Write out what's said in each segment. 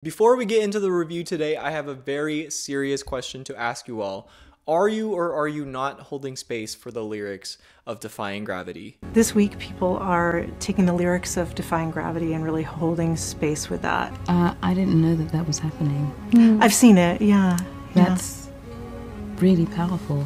Before we get into the review today, I have a very serious question to ask you all. Are you or are you not holding space for the lyrics of Defying Gravity? This week, people are taking the lyrics of Defying Gravity and really holding space with that. I didn't know that that was happening. I've seen it, yeah. That's really powerful.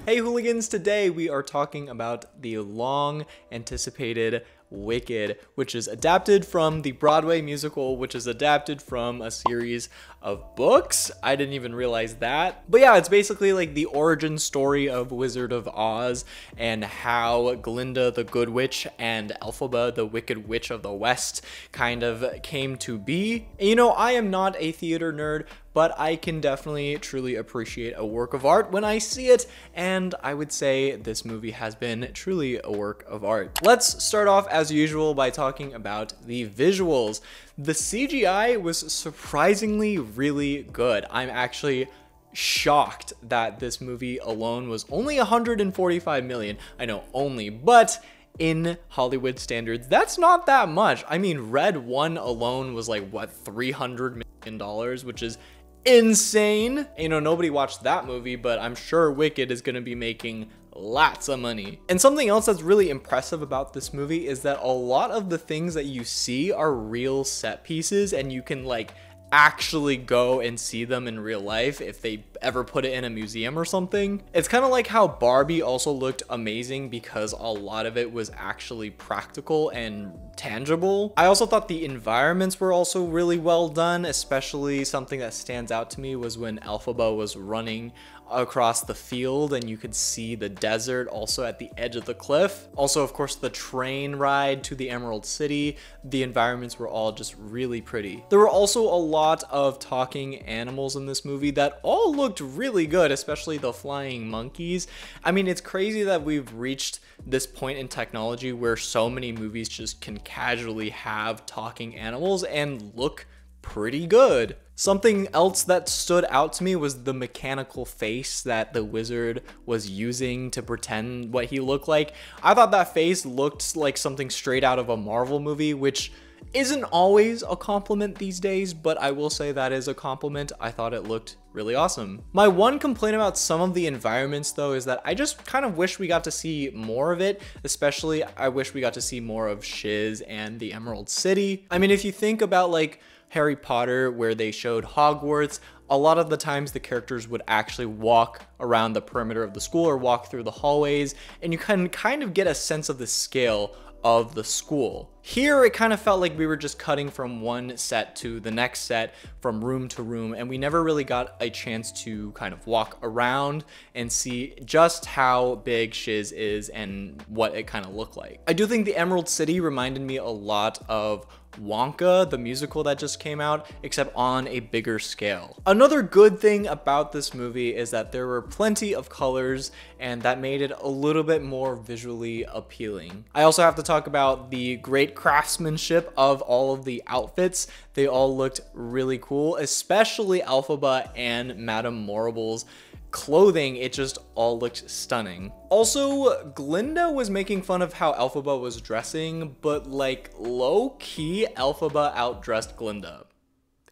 Hey hooligans, today we are talking about the long anticipated Wicked, which is adapted from the Broadway musical, which is adapted from a series of books. I didn't even realize that. But yeah, it's basically like the origin story of Wizard of Oz and how Glinda the Good Witch and Elphaba the Wicked Witch of the West kind of came to be. And, you know, I am not a theater nerd, but I can definitely truly appreciate a work of art when I see it, and I would say this movie has been truly a work of art. Let's start off as usual by talking about the visuals. The CGI was surprisingly really good. I'm actually shocked that this movie alone was only 145 million. I know only, but in Hollywood standards, that's not that much. I mean, Red 1 alone was like, what, $300 million, which is insane. You know, nobody watched that movie, but I'm sure Wicked is gonna be making lots of money. And something else that's really impressive about this movie is that a lot of the things that you see are real set pieces, and you can like actually go and see them in real life if they ever put it in a museum or something. It's kind of like how Barbie also looked amazing because a lot of it was actually practical and tangible. I also thought the environments were also really well done, especially something that stands out to me was when Elphaba was running across the field and you could see the desert also at the edge of the cliff. Also, of course, the train ride to the Emerald City. The environments were all just really pretty. There were also a lot of talking animals in this movie that all looked really good, especially the flying monkeys. I mean, it's crazy that we've reached this point in technology where so many movies just can casually have talking animals and look pretty good. Something else that stood out to me was the mechanical face that the wizard was using to pretend what he looked like. I thought that face looked like something straight out of a Marvel movie, which isn't always a compliment these days, but I will say that is a compliment. I thought it looked really awesome. My one complaint about some of the environments though is that I just kind of wish we got to see more of it. Especially I wish we got to see more of Shiz and the Emerald City. I mean, if you think about like Harry Potter, where they showed Hogwarts, a lot of the times the characters would actually walk around the perimeter of the school or walk through the hallways, and you can kind of get a sense of the scale of the school. Here, it kind of felt like we were just cutting from one set to the next set, from room to room, and we never really got a chance to kind of walk around and see just how big Shiz is and what it kind of looked like. I do think the Emerald City reminded me a lot of Wonka, the musical that just came out, except on a bigger scale. Another good thing about this movie is that there were plenty of colors, and that made it a little bit more visually appealing. I also have to talk about the great craftsmanship of all of the outfits. They all looked really cool, especially Elphaba and Madame Morrible's clothing. It just all looked stunning. Also, Glinda was making fun of how Elphaba was dressing, but like low-key, Elphaba outdressed Glinda.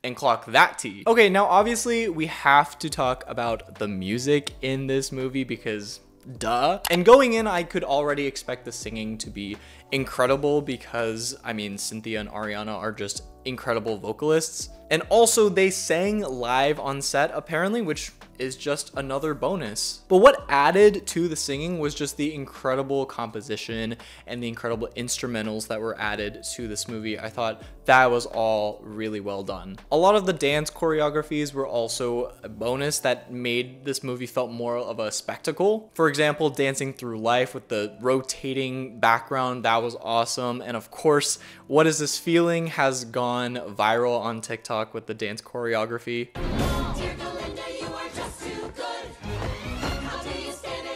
And clock that tea. Okay, now obviously we have to talk about the music in this movie because duh. And going in, I could already expect the singing to be incredible because, I mean, Cynthia and Ariana are just incredible vocalists. And also they sang live on set apparently, which is just another bonus. But what added to the singing was just the incredible composition and the incredible instrumentals that were added to this movie. I thought that was all really well done. A lot of the dance choreographies were also a bonus that made this movie felt more of a spectacle. For example, Dancing Through Life with the rotating background, that was awesome. And of course, What Is This Feeling has gone viral on TikTok with the dance choreography.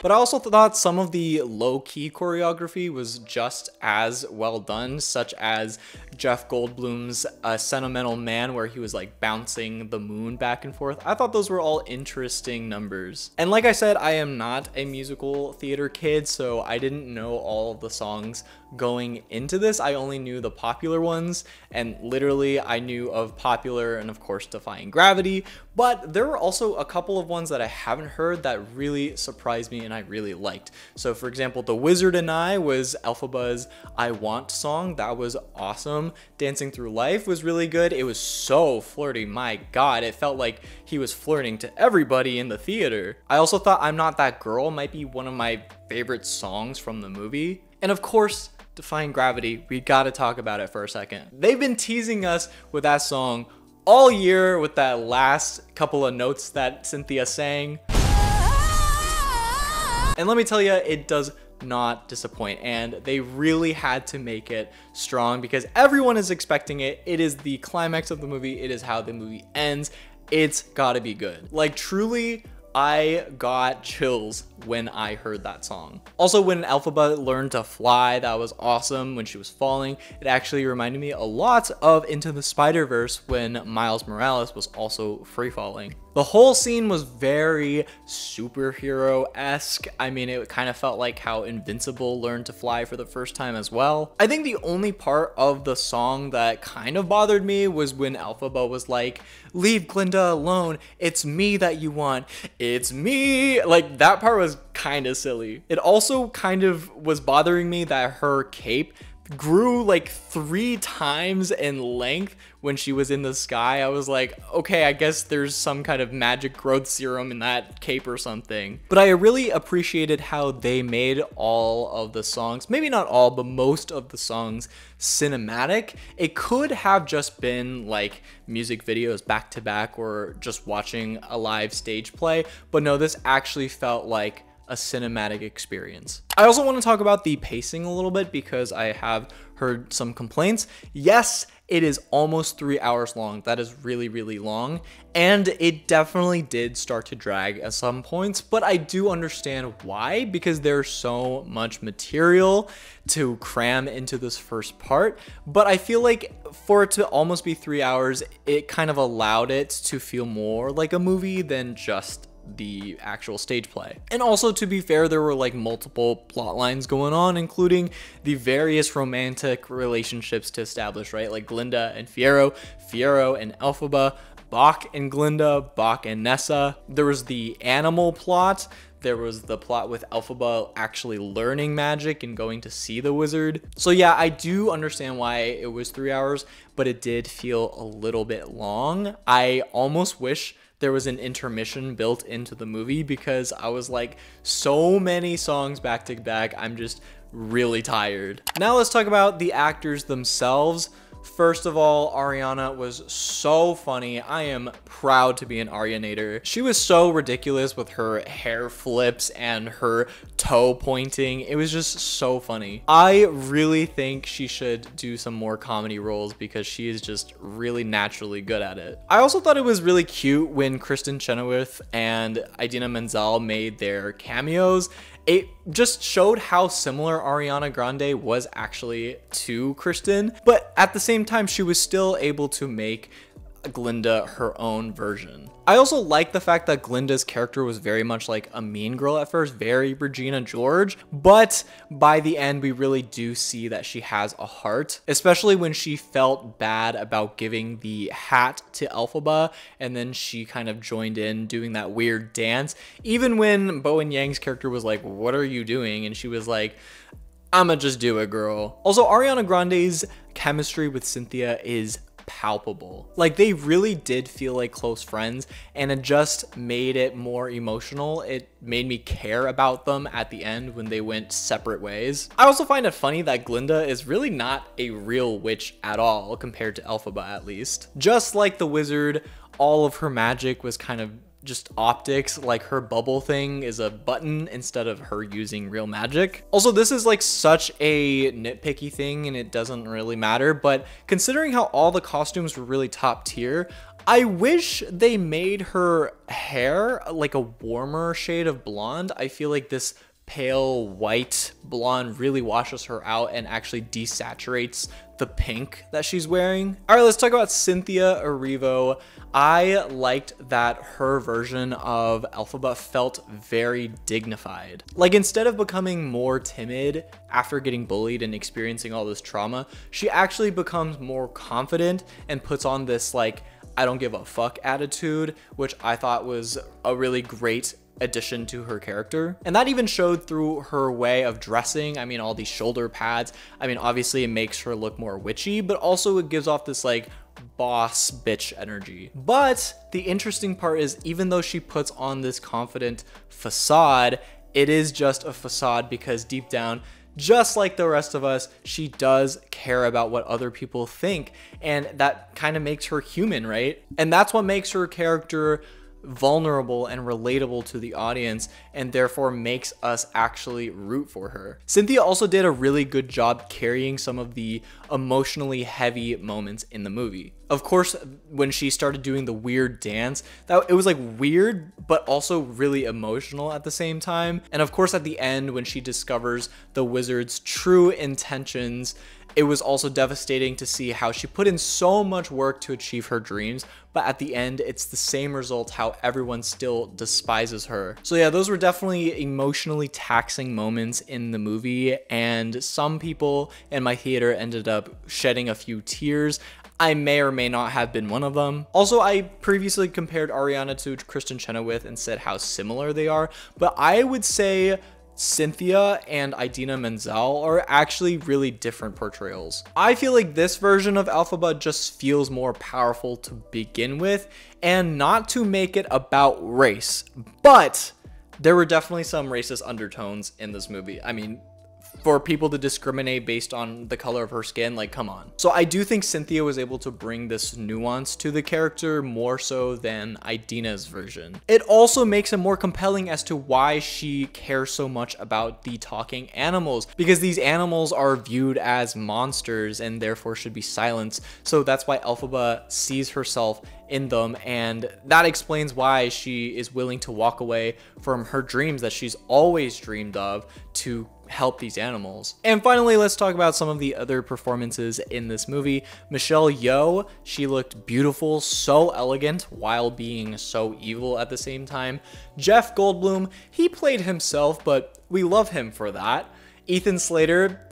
But I also thought some of the low-key choreography was just as well done, such as Jeff Goldblum's Sentimental Man, where he was like bouncing the moon back and forth. I thought those were all interesting numbers. And like I said, I am not a musical theater kid, so I didn't know all of the songs going into this. I only knew the popular ones, and literally I knew of Popular and of course Defying Gravity, but there were also a couple of ones that I haven't heard that really surprised me and I really liked. So for example, The Wizard and I was Elphaba's I Want song. That was awesome. Dancing Through Life was really good. It was so flirty. My God, it felt like he was flirting to everybody in the theater. I also thought I'm Not That Girl might be one of my favorite songs from the movie. And of course, Defying Gravity, we gotta talk about it for a second. They've been teasing us with that song all year with that last couple of notes that Cynthia sang. And let me tell you, it does not disappoint, and they really had to make it strong because everyone is expecting it. It is the climax of the movie. It is how the movie ends. It's gotta be good. Like, truly, I got chills when I heard that song. Also, when Elphaba learned to fly, that was awesome. When she was falling, it actually reminded me a lot of Into the Spider-Verse when Miles Morales was also free falling. The whole scene was very superhero-esque. I mean, it kind of felt like how Invincible learned to fly for the first time as well. I think the only part of the song that kind of bothered me was when Elphaba was like, "Leave Glinda alone. It's me that you want. It's me." Like, that part was kind of silly. It also kind of was bothering me that her cape grew like 3 times in length when she was in the sky. I was like, okay, I guess there's some kind of magic growth serum in that cape or something. But I really appreciated how they made all of the songs, maybe not all, but most of the songs cinematic. It could have just been like music videos back to back or just watching a live stage play, but no, this actually felt like a cinematic experience. I also want to talk about the pacing a little bit because I have heard some complaints. Yes, it is almost 3 hours long. That is really, really long. And it definitely did start to drag at some points, but I do understand why, because there's so much material to cram into this first part. But I feel like for it to almost be 3 hours, it kind of allowed it to feel more like a movie than just the actual stage play. And also, to be fair, there were like multiple plot lines going on, including the various romantic relationships to establish, right? Like Glinda and Fiyero, Fiyero and Elphaba, Bach and Glinda, Bach and Nessa. There was the animal plot. There was the plot with Elphaba actually learning magic and going to see the wizard. So yeah, I do understand why it was 3 hours, but it did feel a little bit long. I almost wish there was an intermission built into the movie because I was like, so many songs back to back, I'm just really tired. Now let's talk about the actors themselves. First of all, Ariana was so funny. I am proud to be an Arianator. She was so ridiculous with her hair flips and her toe pointing. It was just so funny. I really think she should do some more comedy roles because she is just really naturally good at it. I also thought it was really cute when Kristen Chenoweth and Idina Menzel made their cameos. It just showed how similar Ariana Grande was actually to Kristen, but at the same time, she was still able to make Glinda her own version. I also like the fact that Glinda's character was very much like a mean girl at first, very Regina George, but by the end we really do see that she has a heart, especially when she felt bad about giving the hat to Elphaba and then she kind of joined in doing that weird dance. Even when Bowen Yang's character was like, "What are you doing?" and she was like, "I'ma just do it, girl." Also, Ariana Grande's chemistry with Cynthia is palpable. Like, they really did feel like close friends, and it just made it more emotional. It made me care about them at the end when they went separate ways. I also find it funny that Glinda is really not a real witch at all, compared to Elphaba at least. Just like the wizard, all of her magic was kind of just optics. Like, her bubble thing is a button instead of her using real magic. Also, this is like such a nitpicky thing and it doesn't really matter, but considering how all the costumes were really top tier, I wish they made her hair like a warmer shade of blonde. I feel like this pale white blonde really washes her out and actually desaturates the pink that she's wearing. All right, let's talk about Cynthia Erivo. I liked that her version of Elphaba felt very dignified. Like, instead of becoming more timid after getting bullied and experiencing all this trauma, she actually becomes more confident and puts on this like, I don't give a fuck attitude, which I thought was a really great addition to her character. And that even showed through her way of dressing. I mean, all these shoulder pads. I mean, obviously it makes her look more witchy, but also it gives off this like boss bitch energy. But the interesting part is, even though she puts on this confident facade, it is just a facade, because deep down, just like the rest of us, she does care about what other people think. And that kind of makes her human, right? And that's what makes her character vulnerable and relatable to the audience, and therefore makes us actually root for her. Cynthia also did a really good job carrying some of the emotionally heavy moments in the movie. Of course, when she started doing the weird dance, it was like weird, but also really emotional at the same time. And of course, at the end, when she discovers the wizard's true intentions, it was also devastating to see how she put in so much work to achieve her dreams, but at the end, it's the same result, how everyone still despises her. So yeah, those were definitely emotionally taxing moments in the movie, and some people in my theater ended up shedding a few tears. I may or may not have been one of them. Also, I previously compared Ariana to Kristen Chenoweth and said how similar they are, but I would say Cynthia and Idina Menzel are actually really different portrayals. I feel like this version of Elphaba just feels more powerful to begin with, and not to make it about race, but there were definitely some racist undertones in this movie. I mean, for people to discriminate based on the color of her skin, like, come on. So I do think Cynthia was able to bring this nuance to the character more so than Idina's version. It also makes it more compelling as to why she cares so much about the talking animals, because these animals are viewed as monsters and therefore should be silenced. So that's why Elphaba sees herself in them, and that explains why she is willing to walk away from her dreams that she's always dreamed of to help these animals. And finally, let's talk about some of the other performances in this movie. Michelle Yeoh, she looked beautiful, so elegant while being so evil at the same time. Jeff Goldblum, he played himself, but we love him for that. Ethan Slater,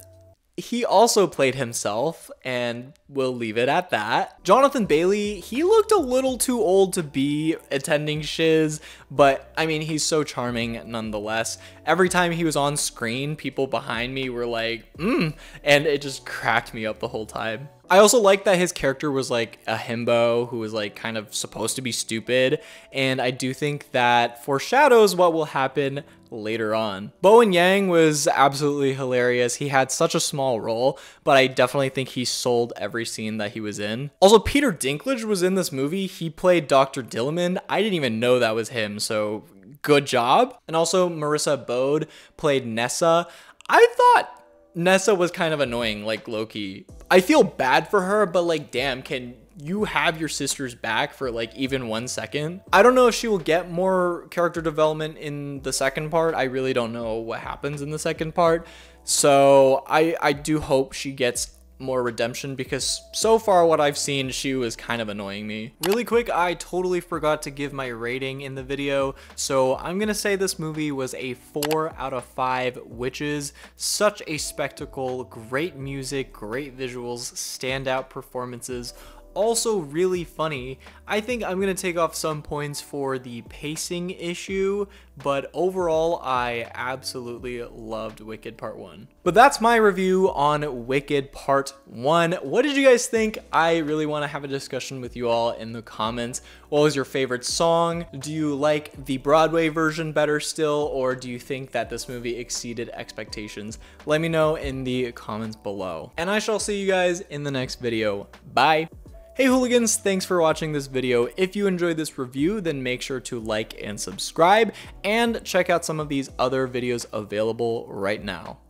he also played himself, and we'll leave it at that. Jonathan Bailey, he looked a little too old to be attending Shiz, but I mean, he's so charming nonetheless. Every time he was on screen, people behind me were like, and it just cracked me up the whole time. I also like that his character was like a himbo who was like kind of supposed to be stupid, and I do think that foreshadows what will happen later on. Bowen Yang was absolutely hilarious. He had such a small role, but I definitely think he sold every scene that he was in. Also, Peter Dinklage was in this movie. He played Dr. Dillamond. I didn't even know that was him, so good job. And also Marissa Bode played Nessa. I thought Nessa was kind of annoying, like low-key. I feel bad for her, but like, damn, can you have your sister's back for like even 1 second? I don't know if she will get more character development in the second part. I really don't know what happens in the second part. So I do hope she gets more redemption, because so far what I've seen, she was kind of annoying me. Really quick, I totally forgot to give my rating in the video, so I'm gonna say this movie was a 4 out of 5 witches. Such a spectacle, great music, great visuals, standout performances, also really funny. I think I'm gonna take off some points for the pacing issue, but overall I absolutely loved Wicked Part 1. But that's my review on Wicked Part 1. What did you guys think? I really want to have a discussion with you all in the comments. What was your favorite song? Do you like the Broadway version better still, or do you think that this movie exceeded expectations? Let me know in the comments below. And I shall see you guys in the next video. Bye! Hey hooligans, thanks for watching this video. If you enjoyed this review, then make sure to like and subscribe, and check out some of these other videos available right now.